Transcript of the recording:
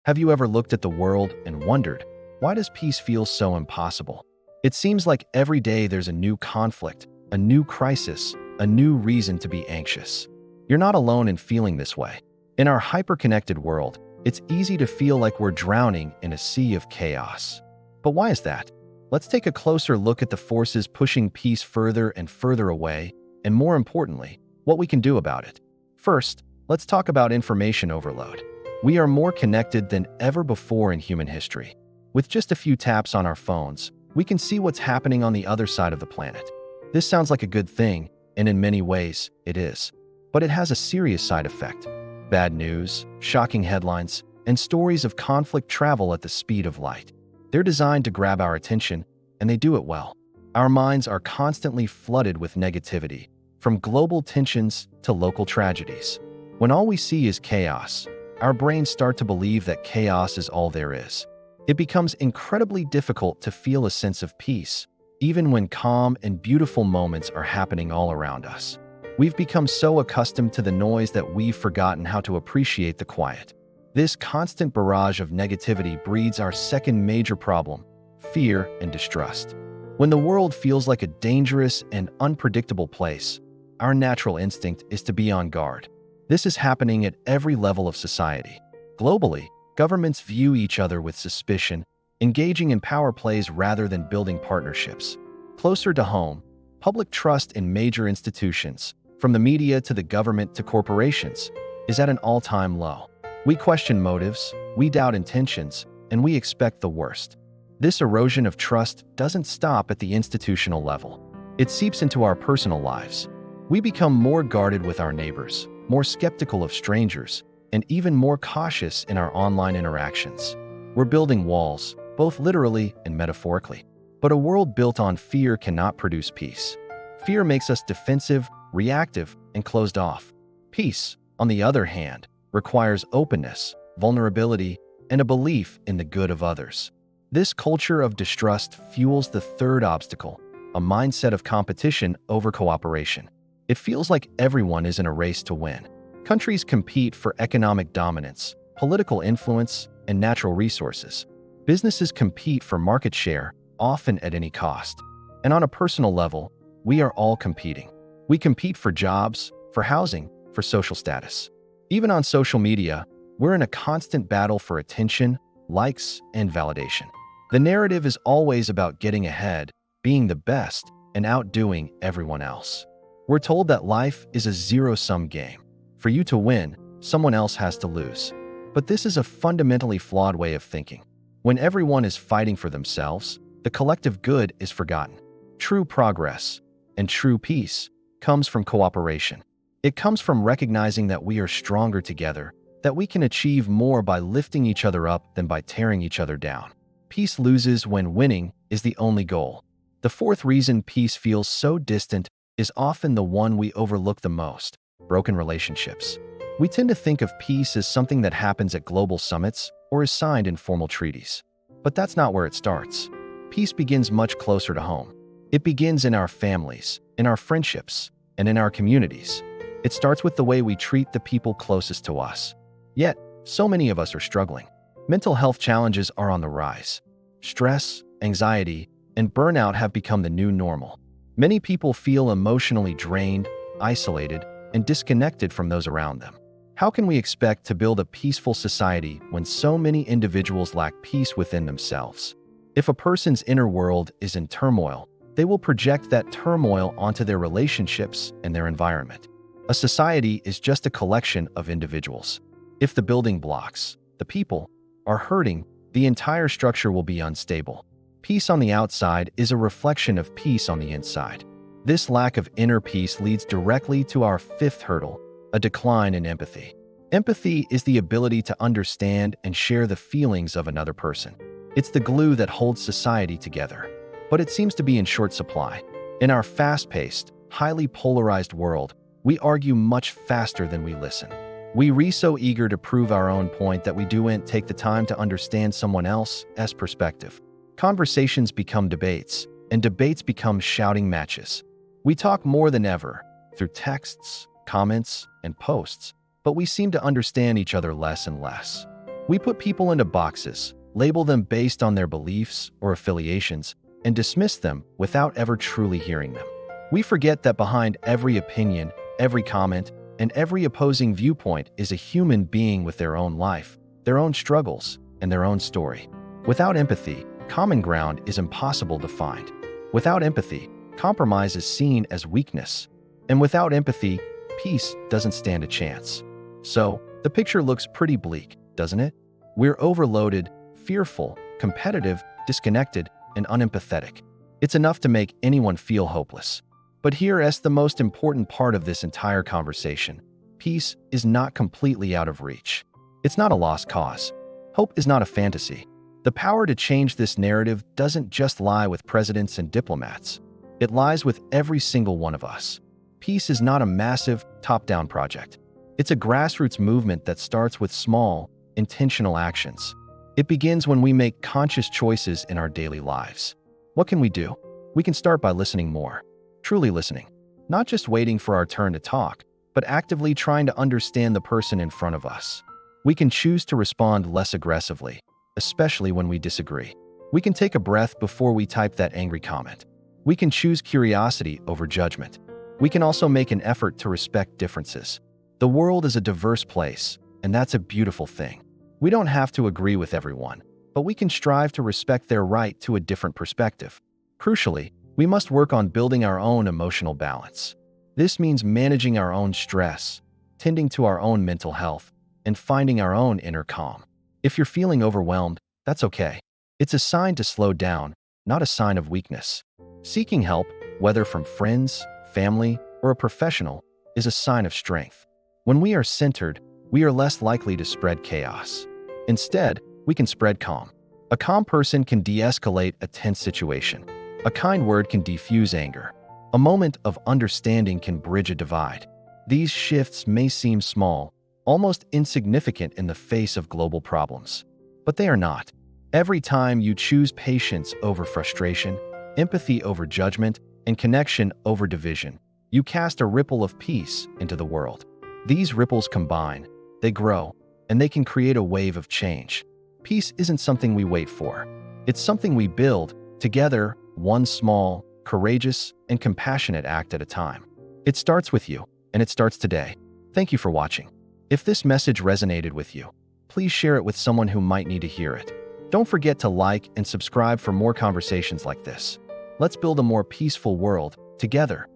Have you ever looked at the world and wondered, why does peace feel so impossible? It seems like every day there's a new conflict, a new crisis, a new reason to be anxious. You're not alone in feeling this way. In our hyper-connected world, it's easy to feel like we're drowning in a sea of chaos. But why is that? Let's take a closer look at the forces pushing peace further and further away, and more importantly, what we can do about it. First, let's talk about information overload. We are more connected than ever before in human history. With just a few taps on our phones, we can see what's happening on the other side of the planet. This sounds like a good thing, and in many ways, it is. But it has a serious side effect. Bad news, shocking headlines, and stories of conflict travel at the speed of light. They're designed to grab our attention, and they do it well. Our minds are constantly flooded with negativity, from global tensions to local tragedies. When all we see is chaos, our brains start to believe that chaos is all there is. It becomes incredibly difficult to feel a sense of peace, even when calm and beautiful moments are happening all around us. We've become so accustomed to the noise that we've forgotten how to appreciate the quiet. This constant barrage of negativity breeds our second major problem: fear and distrust. When the world feels like a dangerous and unpredictable place, our natural instinct is to be on guard. This is happening at every level of society. Globally, governments view each other with suspicion, engaging in power plays rather than building partnerships. Closer to home, public trust in major institutions, from the media to the government to corporations, is at an all-time low. We question motives, we doubt intentions, and we expect the worst. This erosion of trust doesn't stop at the institutional level. It seeps into our personal lives. We become more guarded with our neighbors, more skeptical of strangers, and even more cautious in our online interactions. We're building walls, both literally and metaphorically. But a world built on fear cannot produce peace. Fear makes us defensive, reactive, and closed off. Peace, on the other hand, requires openness, vulnerability, and a belief in the good of others. This culture of distrust fuels the third obstacle, a mindset of competition over cooperation. It feels like everyone is in a race to win. Countries compete for economic dominance, political influence, and natural resources. Businesses compete for market share, often at any cost. And on a personal level, we are all competing. We compete for jobs, for housing, for social status. Even on social media, we're in a constant battle for attention, likes, and validation. The narrative is always about getting ahead, being the best, and outdoing everyone else. We're told that life is a zero-sum game. For you to win, someone else has to lose. But this is a fundamentally flawed way of thinking. When everyone is fighting for themselves, the collective good is forgotten. True progress and true peace comes from cooperation. It comes from recognizing that we are stronger together, that we can achieve more by lifting each other up than by tearing each other down. Peace loses when winning is the only goal. The fourth reason peace feels so distant is often the one we overlook the most: broken relationships. We tend to think of peace as something that happens at global summits or is signed in formal treaties. But that's not where it starts. Peace begins much closer to home. It begins in our families, in our friendships, and in our communities. It starts with the way we treat the people closest to us. Yet, so many of us are struggling. Mental health challenges are on the rise. Stress, anxiety, and burnout have become the new normal. Many people feel emotionally drained, isolated, and disconnected from those around them. How can we expect to build a peaceful society when so many individuals lack peace within themselves? If a person's inner world is in turmoil, they will project that turmoil onto their relationships and their environment. A society is just a collection of individuals. If the building blocks, the people, are hurting, the entire structure will be unstable. Peace on the outside is a reflection of peace on the inside. This lack of inner peace leads directly to our fifth hurdle: a decline in empathy. Empathy is the ability to understand and share the feelings of another person. It's the glue that holds society together. But it seems to be in short supply. In our fast-paced, highly polarized world, we argue much faster than we listen. We're so eager to prove our own point that we don't take the time to understand someone else's perspective. Conversations become debates, and debates become shouting matches. We talk more than ever, through texts, comments, and posts, but we seem to understand each other less and less. We put people into boxes, label them based on their beliefs or affiliations, and dismiss them without ever truly hearing them. We forget that behind every opinion, every comment, and every opposing viewpoint is a human being with their own life, their own struggles, and their own story. Without empathy, common ground is impossible to find. Without empathy, compromise is seen as weakness. And without empathy, peace doesn't stand a chance. So, the picture looks pretty bleak, doesn't it? We're overloaded, fearful, competitive, disconnected, and unempathetic. It's enough to make anyone feel hopeless. But here's the most important part of this entire conversation. Peace is not completely out of reach. It's not a lost cause. Hope is not a fantasy. The power to change this narrative doesn't just lie with presidents and diplomats. It lies with every single one of us. Peace is not a massive, top-down project. It's a grassroots movement that starts with small, intentional actions. It begins when we make conscious choices in our daily lives. What can we do? We can start by listening more. Truly listening. Not just waiting for our turn to talk, but actively trying to understand the person in front of us. We can choose to respond less aggressively, especially when we disagree. We can take a breath before we type that angry comment. We can choose curiosity over judgment. We can also make an effort to respect differences. The world is a diverse place, and that's a beautiful thing. We don't have to agree with everyone, but we can strive to respect their right to a different perspective. Crucially, we must work on building our own emotional balance. This means managing our own stress, tending to our own mental health, and finding our own inner calm. If you're feeling overwhelmed, that's okay. It's a sign to slow down, not a sign of weakness. Seeking help, whether from friends, family, or a professional, is a sign of strength. When we are centered, we are less likely to spread chaos. Instead, we can spread calm. A calm person can de-escalate a tense situation. A kind word can defuse anger. A moment of understanding can bridge a divide. These shifts may seem small, almost insignificant in the face of global problems. But they are not. Every time you choose patience over frustration, empathy over judgment, and connection over division, you cast a ripple of peace into the world. These ripples combine, they grow, and they can create a wave of change. Peace isn't something we wait for. It's something we build, together, one small, courageous, and compassionate act at a time. It starts with you, and it starts today. Thank you for watching. If this message resonated with you, please share it with someone who might need to hear it. Don't forget to like and subscribe for more conversations like this. Let's build a more peaceful world, together.